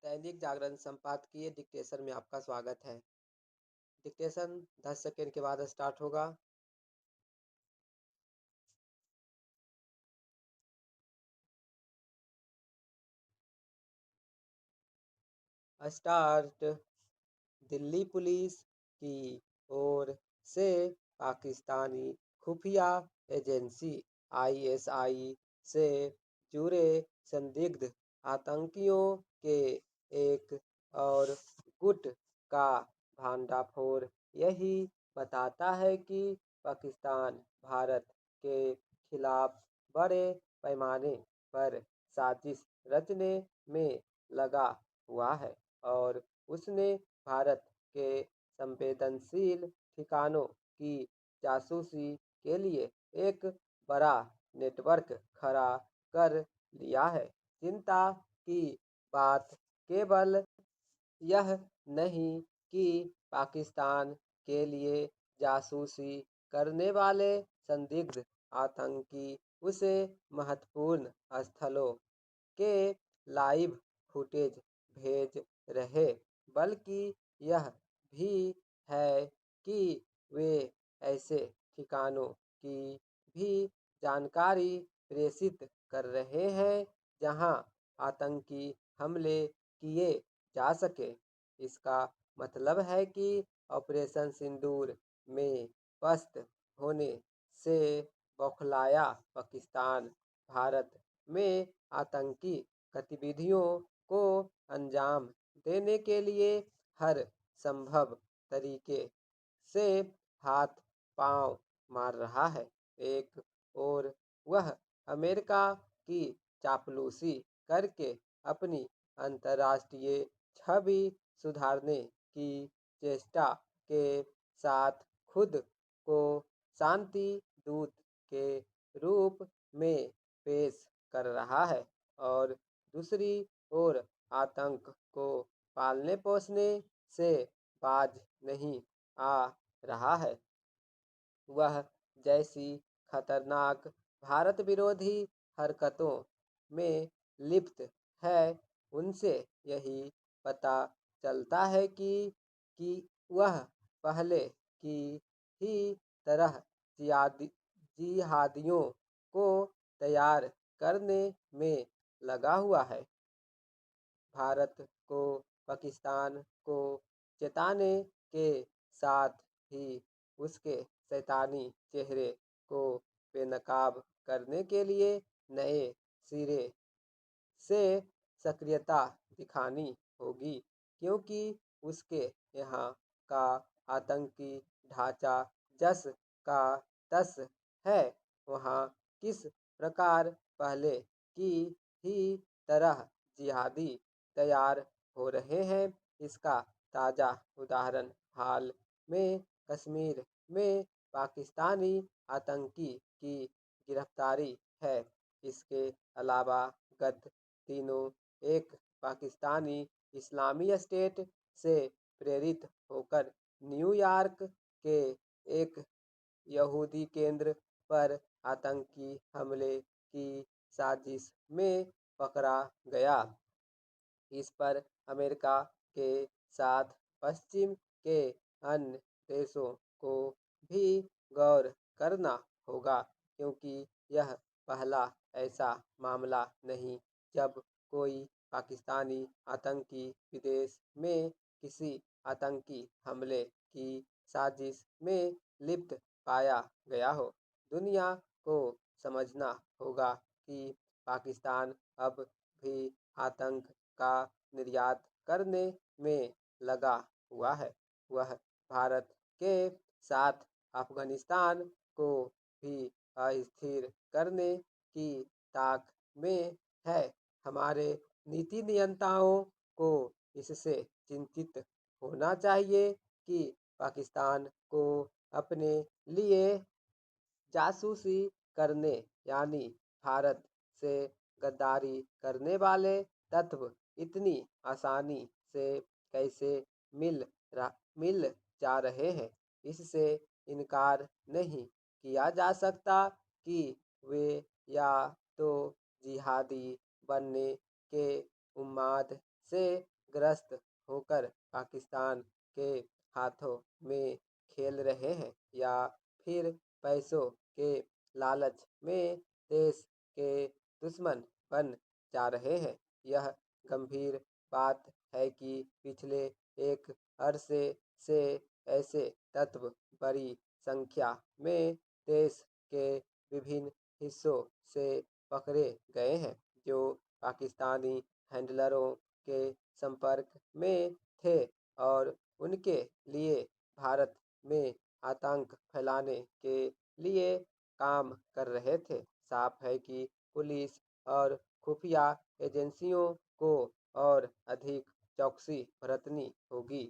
दैनिक जागरण संपादकीय डिक्टेशन में आपका स्वागत है। डिक्टेशन 10 सेकेंड के बाद स्टार्ट होगा। स्टार्ट। दिल्ली पुलिस की ओर से पाकिस्तानी खुफिया एजेंसी आईएसआई से जुड़े संदिग्ध आतंकियों के एक और गुट का भंडाफोड़ यही बताता है कि पाकिस्तान भारत के खिलाफ बड़े पैमाने पर साजिश रचने में लगा हुआ है और उसने भारत के संवेदनशील ठिकानों की जासूसी के लिए एक बड़ा नेटवर्क खड़ा कर लिया है। चिंता की बात केवल यह नहीं कि पाकिस्तान के लिए जासूसी करने वाले संदिग्ध आतंकी उसे महत्वपूर्ण स्थलों के लाइव फुटेज भेज रहे, बल्कि यह भी है कि वे ऐसे ठिकानों की भी जानकारी प्रेषित कर रहे हैं जहां आतंकी हमले किए जा सके। इसका मतलब है कि ऑपरेशन सिंदूर में पस्त होने से बौखलाया पाकिस्तान भारत में आतंकी गतिविधियों को अंजाम देने के लिए हर संभव तरीके से हाथ पांव मार रहा है। एक और वह अमेरिका की चापलूसी करके अपनी अंतर्राष्ट्रीय छवि सुधारने की चेष्टा के साथ खुद को शांति दूत के रूप में पेश कर रहा है और दूसरी ओर आतंक को पालने पोसने से बाज नहीं आ रहा है। वह जैसी खतरनाक भारत विरोधी हरकतों में लिप्त है, उनसे यही पता चलता है कि वह पहले की ही तरह जिहादियों को तैयार करने में लगा हुआ है। भारत को पाकिस्तान को चेताने के साथ ही उसके शैतानी चेहरे को बेनकाब करने के लिए नए सिरे से सक्रियता दिखानी होगी, क्योंकि उसके यहाँ का आतंकी ढांचा जस का तस है। वहाँ किस प्रकार पहले की ही तरह जिहादी तैयार हो रहे हैं, इसका ताज़ा उदाहरण हाल में कश्मीर में पाकिस्तानी आतंकी की गिरफ्तारी है। इसके अलावा गत दिनों एक पाकिस्तानी इस्लामी स्टेट से प्रेरित होकर न्यूयॉर्क के एक यहूदी केंद्र पर आतंकी हमले की साजिश में पकड़ा गया। इस पर अमेरिका के साथ पश्चिम के अन्य देशों को भी गौर करना होगा, क्योंकि यह पहला ऐसा मामला नहीं जब कोई पाकिस्तानी आतंकी विदेश में किसी आतंकी हमले की साजिश में लिप्त पाया गया हो। दुनिया को समझना होगा कि पाकिस्तान अब भी आतंक का निर्यात करने में लगा हुआ है। वह भारत के साथ अफगानिस्तान को भी अस्थिर करने की ताक में है। हमारे नीति नियंताओं को इससे चिंतित होना चाहिए कि पाकिस्तान को अपने लिए जासूसी करने यानी भारत से गद्दारी करने वाले तत्व इतनी आसानी से कैसे मिल जा रहे हैं। इससे इनकार नहीं किया जा सकता कि वे या तो जिहादी बनने के उन्माद से ग्रस्त होकर पाकिस्तान के हाथों में खेल रहे हैं या फिर पैसों के लालच में देश के दुश्मन बन जा रहे हैं। यह गंभीर बात है कि पिछले एक अरसे से ऐसे तत्व बड़ी संख्या में देश के विभिन्न हिस्सों से पकड़े गए हैं, जो पाकिस्तानी हैंडलरों के संपर्क में थे और उनके लिए भारत में आतंक फैलाने के लिए काम कर रहे थे। साफ है कि पुलिस और खुफिया एजेंसियों को और अधिक चौकसी बरतनी होगी।